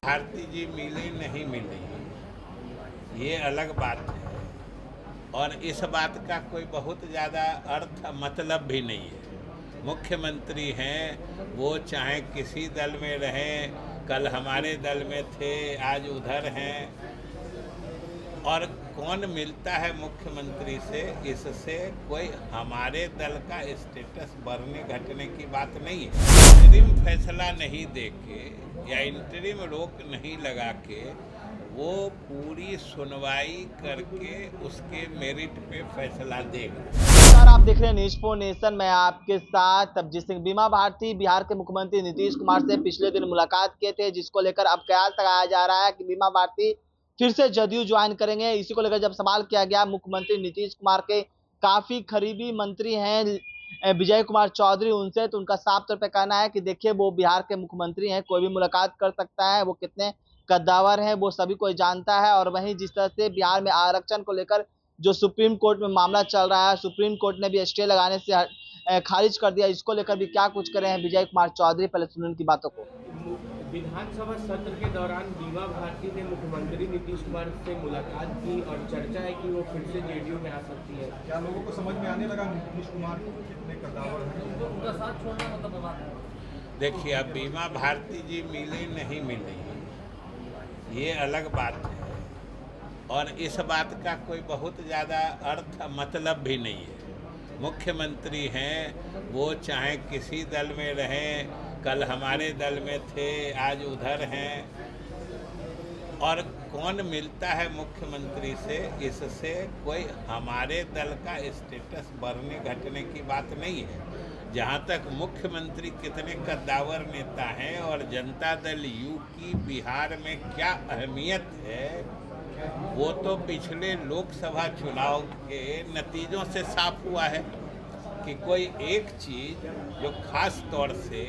भारती जी मिली नहीं मिली ये अलग बात है, और इस बात का कोई बहुत ज़्यादा अर्थ मतलब भी नहीं है। मुख्यमंत्री हैं, वो चाहे किसी दल में रहें, कल हमारे दल में थे, आज उधर हैं, और कौन मिलता है मुख्यमंत्री से, इससे कोई हमारे दल का स्टेटस बढ़ने घटने की बात नहीं है। इंटरिम फैसला नहीं देके या इंटरिम रोक नहीं लगा के वो पूरी सुनवाई करके उसके मेरिट पे फैसला देगा। नमस्कार, आप देख रहे हैं न्यूज फॉर नेशन। मैं आपके साथ तबजीत सिंह। बीमा भारती बिहार के मुख्यमंत्री नीतीश कुमार से पिछले दिन मुलाकात किए थे, जिसको लेकर अब कयास लगाया जा रहा है कि बीमा भारती फिर से जदयू ज्वाइन करेंगे। इसी को लेकर जब सवाल किया गया मुख्यमंत्री नीतीश कुमार के काफी करीबी मंत्री हैं विजय कुमार चौधरी उनसे, तो उनका साफ तौर पर कहना है कि देखिए वो बिहार के मुख्यमंत्री हैं, कोई भी मुलाकात कर सकता है, वो कितने कद्दावर हैं वो सभी कोई जानता है। और वहीं जिस तरह से बिहार में आरक्षण को लेकर जो सुप्रीम कोर्ट में मामला चल रहा है, सुप्रीम कोर्ट ने भी स्टे लगाने से खारिज कर दिया। इसको लेकर भी क्या कुछ करें हैं विजय कुमार चौधरी, पहले सुनिए उनकी बातों को। विधानसभा सत्र के दौरान बीमा भारती ने मुख्यमंत्री नीतीश कुमार से मुलाकात की और चर्चा है कि वो फिर से जेडीयू में आ सकती है। क्या लोगों को समझ में आने लगा नीतीश कुमार कितने कद्दावर हैं? उनका साथ छोड़ना मतलब देखिए, अब बीमा भारती जी मिली नहीं मिली ये अलग बात है, और इस बात का कोई बहुत ज़्यादा अर्थ मतलब भी नहीं है। मुख्यमंत्री हैं, वो चाहे किसी दल में रहें, कल हमारे दल में थे, आज उधर हैं, और कौन मिलता है मुख्यमंत्री से, इससे कोई हमारे दल का स्टेटस बढ़ने घटने की बात नहीं है। जहाँ तक मुख्यमंत्री कितने कद्दावर नेता हैं और जनता दल यू की बिहार में क्या अहमियत है, वो तो पिछले लोकसभा चुनाव के नतीजों से साफ हुआ है कि कोई एक चीज़ जो खास तौर से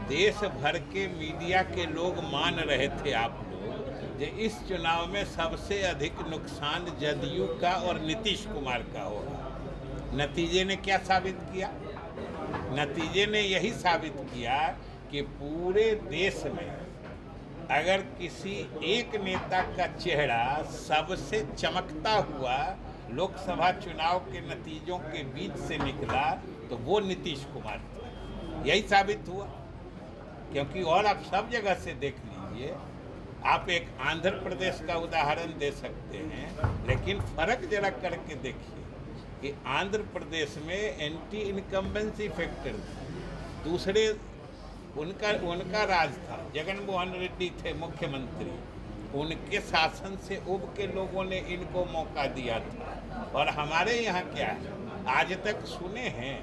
देश भर के मीडिया के लोग मान रहे थे, आप लोग, कि इस चुनाव में सबसे अधिक नुकसान जदयू का और नीतीश कुमार का होगा। नतीजे ने क्या साबित किया? नतीजे ने यही साबित किया कि पूरे देश में अगर किसी एक नेता का चेहरा सबसे चमकता हुआ लोकसभा चुनाव के नतीजों के बीच से निकला तो वो नीतीश कुमार था। यही साबित हुआ, क्योंकि और आप सब जगह से देख लीजिए। आप एक आंध्र प्रदेश का उदाहरण दे सकते हैं, लेकिन फर्क जरा करके देखिए कि आंध्र प्रदेश में एंटी इनकम्बेंसी फैक्टर था, दूसरे उनका राज था, जगन मोहन रेड्डी थे मुख्यमंत्री, उनके शासन से उब के लोगों ने इनको मौका दिया था। और हमारे यहाँ क्या है, आज तक सुने हैं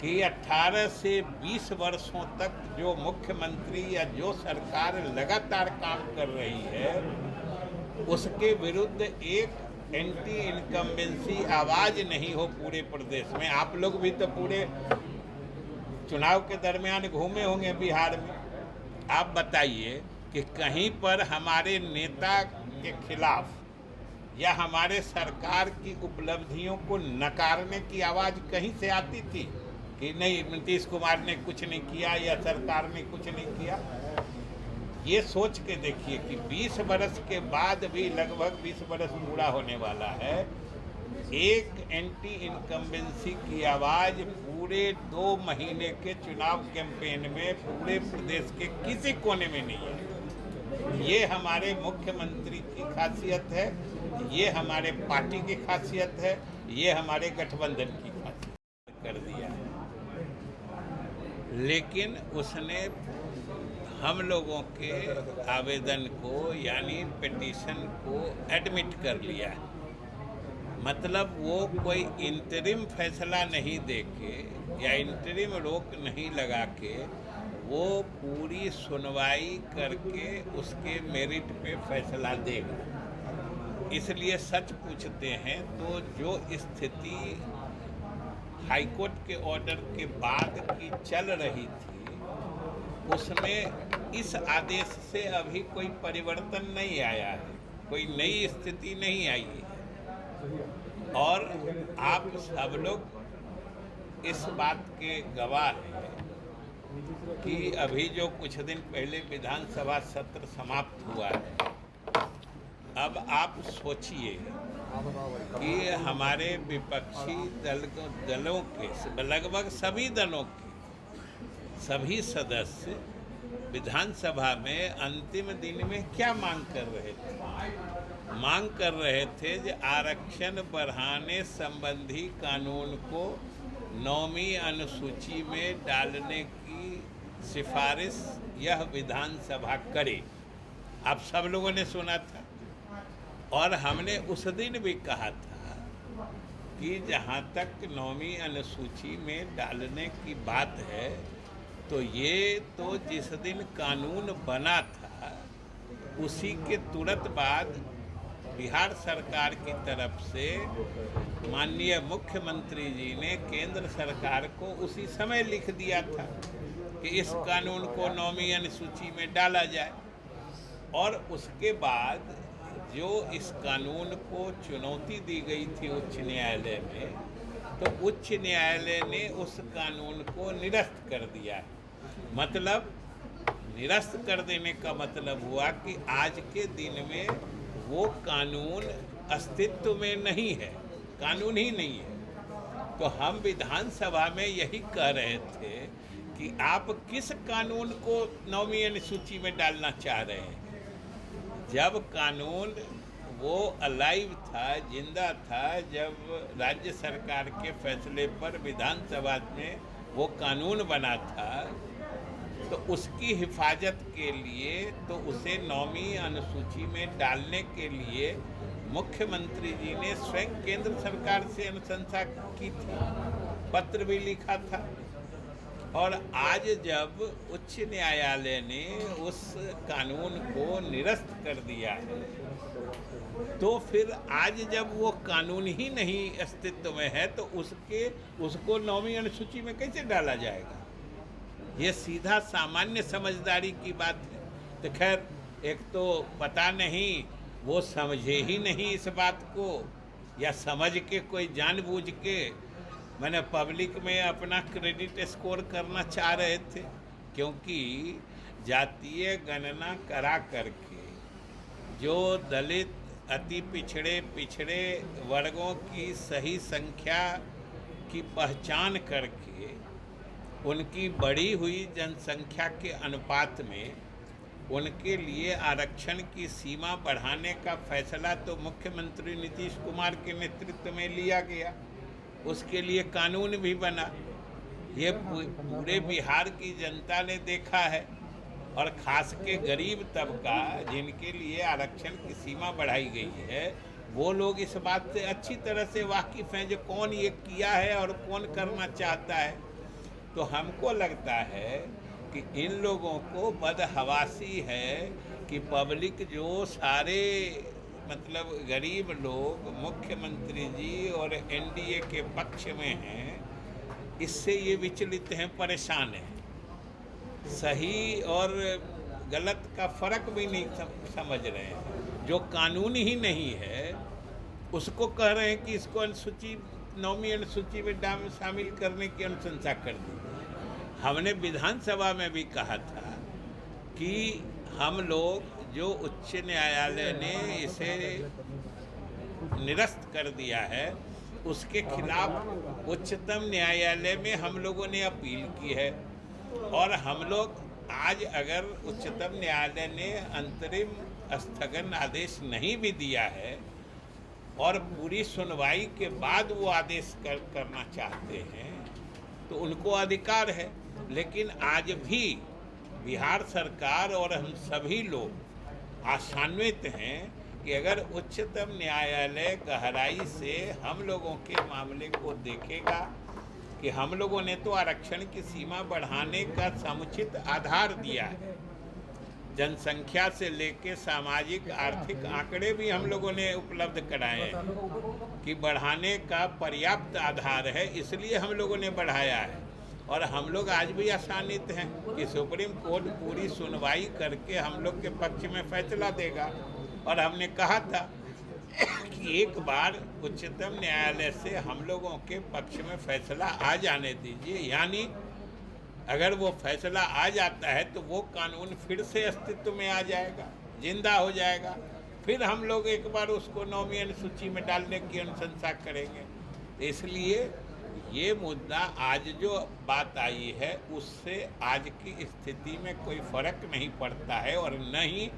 कि 18 से 20 वर्षों तक जो मुख्यमंत्री या जो सरकार लगातार काम कर रही है, उसके विरुद्ध एक एंटी इनकम्बेंसी आवाज़ नहीं हो पूरे प्रदेश में। आप लोग भी तो पूरे चुनाव के दरमियान घूमे होंगे बिहार में। आप बताइए कि कहीं पर हमारे नेता के खिलाफ या हमारे सरकार की उपलब्धियों को नकारने की आवाज़ कहीं से आती थी कि नहीं, नीतीश कुमार ने कुछ नहीं किया या सरकार ने कुछ नहीं किया? ये सोच के देखिए कि 20 बरस के बाद भी, लगभग 20 बरस पूरा होने वाला है, एक एंटी इनकम्बेंसी की आवाज़ पूरे 2 महीने के चुनाव कैंपेन में पूरे प्रदेश के किसी कोने में नहीं है। ये हमारे मुख्यमंत्री की खासियत है, ये हमारे पार्टी की खासियत है, ये हमारे गठबंधन की खासियत कर दिया है। लेकिन उसने हम लोगों के आवेदन को यानी पिटीशन को एडमिट कर लिया है। मतलब वो कोई इंटरिम फैसला नहीं देके या इंटरिम रोक नहीं लगा के वो पूरी सुनवाई करके उसके मेरिट पे फैसला देगा। इसलिए सच पूछते हैं तो जो स्थिति हाईकोर्ट के ऑर्डर के बाद की चल रही थी, उसमें इस आदेश से अभी कोई परिवर्तन नहीं आया है, कोई नई स्थिति नहीं आई है। और आप सब लोग इस बात के गवाह हैं कि अभी जो कुछ दिन पहले विधानसभा सत्र समाप्त हुआ है, अब आप सोचिए कि हमारे विपक्षी दलों के लगभग सभी दलों के सभी सदस्य विधानसभा में अंतिम दिन में क्या मांग कर रहे थे? मांग कर रहे थे कि आरक्षण बढ़ाने संबंधी कानून को 9वीं अनुसूची में डालने की सिफारिश यह विधानसभा करे। आप सब लोगों ने सुना था और हमने उस दिन भी कहा था कि जहाँ तक 9वीं अनुसूची में डालने की बात है तो ये तो जिस दिन कानून बना था उसी के तुरंत बाद बिहार सरकार की तरफ से माननीय मुख्यमंत्री जी ने केंद्र सरकार को उसी समय लिख दिया था कि इस कानून को 9वीं अनुसूची में डाला जाए। और उसके बाद जो इस कानून को चुनौती दी गई थी उच्च न्यायालय में, तो उच्च न्यायालय ने उस कानून को निरस्त कर दिया। मतलब निरस्त कर देने का मतलब हुआ कि आज के दिन में वो कानून अस्तित्व में नहीं है, कानून ही नहीं है। तो हम विधानसभा में यही कह रहे थे कि आप किस कानून को 9वीं अनुसूची में डालना चाह रहे हैं, जब कानून वो अलाइव था, जिंदा था, जब राज्य सरकार के फैसले पर विधानसभा में वो कानून बना था, तो उसकी हिफाजत के लिए तो उसे 9वीं अनुसूची में डालने के लिए मुख्यमंत्री जी ने स्वयं केंद्र सरकार से अनुशंसा की थी, पत्र भी लिखा था। और आज जब उच्च न्यायालय ने उस कानून को निरस्त कर दिया है, तो फिर आज जब वो कानून ही नहीं अस्तित्व में है तो उसको 9वीं अनुसूची में कैसे डाला जाएगा? ये सीधा सामान्य समझदारी की बात है। तो खैर, एक तो पता नहीं वो समझे ही नहीं इस बात को, या समझ के कोई जानबूझ के मैंने पब्लिक में अपना क्रेडिट स्कोर करना चाह रहे थे, क्योंकि जातीय गणना करा करके जो दलित, अति पिछड़े वर्गों की सही संख्या की पहचान करके उनकी बढ़ी हुई जनसंख्या के अनुपात में उनके लिए आरक्षण की सीमा बढ़ाने का फैसला तो मुख्यमंत्री नीतीश कुमार के नेतृत्व में लिया गया, उसके लिए कानून भी बना। ये पूरे बिहार की जनता ने देखा है, और ख़ास के गरीब तबका जिनके लिए आरक्षण की सीमा बढ़ाई गई है, वो लोग इस बात से अच्छी तरह से वाकिफ़ हैं जो कौन ये किया है और कौन करना चाहता है। तो हमको लगता है कि इन लोगों को बदहवासी है कि पब्लिक जो सारे मतलब गरीब लोग मुख्यमंत्री जी और एनडीए के पक्ष में हैं, इससे ये विचलित हैं, परेशान हैं, सही और गलत का फ़र्क भी नहीं समझ रहे हैं। जो कानून ही नहीं है उसको कह रहे हैं कि इसको अनुसूची 9वीं अनुसूची में शामिल करने की अनुशंसा कर दी। हमने विधानसभा में भी कहा था कि हम लोग जो उच्च न्यायालय ने इसे निरस्त कर दिया है उसके खिलाफ उच्चतम न्यायालय में हम लोगों ने अपील की है, और हम लोग आज अगर उच्चतम न्यायालय ने अंतरिम स्थगन आदेश नहीं भी दिया है और पूरी सुनवाई के बाद वो आदेश करना चाहते हैं तो उनको अधिकार है। लेकिन आज भी बिहार सरकार और हम सभी लोग आशान्वित हैं कि अगर उच्चतम न्यायालय गहराई से हम लोगों के मामले को देखेगा कि हम लोगों ने तो आरक्षण की सीमा बढ़ाने का समुचित आधार दिया है, जनसंख्या से लेकर सामाजिक आर्थिक आंकड़े भी हम लोगों ने उपलब्ध कराए हैं कि बढ़ाने का पर्याप्त आधार है, इसलिए हम लोगों ने बढ़ाया है। और हम लोग आज भी आशान्वित हैं कि सुप्रीम कोर्ट पूरी सुनवाई करके हम लोग के पक्ष में फैसला देगा। और हमने कहा था कि एक बार उच्चतम न्यायालय से हम लोगों के पक्ष में फैसला आ जाने दीजिए, यानी अगर वो फैसला आ जाता है तो वो कानून फिर से अस्तित्व में आ जाएगा, जिंदा हो जाएगा। फिर हम लोग एक बार उसको नौवीं अनुसूची में डालने की अनुशंसा करेंगे। इसलिए ये मुद्दा आज जो बात आई है उससे आज की स्थिति में कोई फर्क नहीं पड़ता है, और न ही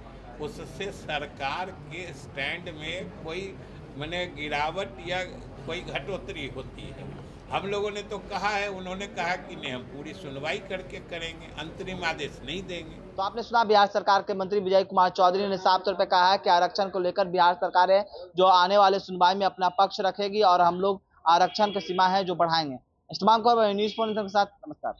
उससे सरकार के स्टैंड में कोई माने गिरावट या कोई घटोतरी होती है। हम लोगों ने तो कहा है, उन्होंने कहा कि नहीं हम पूरी सुनवाई करके करेंगे, अंतरिम आदेश नहीं देंगे। तो आपने सुना बिहार सरकार के मंत्री विजय कुमार चौधरी ने साफ तौर पे कहा है कि आरक्षण को लेकर बिहार सरकार है जो आने वाले सुनवाई में अपना पक्ष रखेगी और हम लोग आरक्षण की सीमा है जो बढ़ाएंगे। इस्तेमाल न्यूज़ के साथ नमस्कार।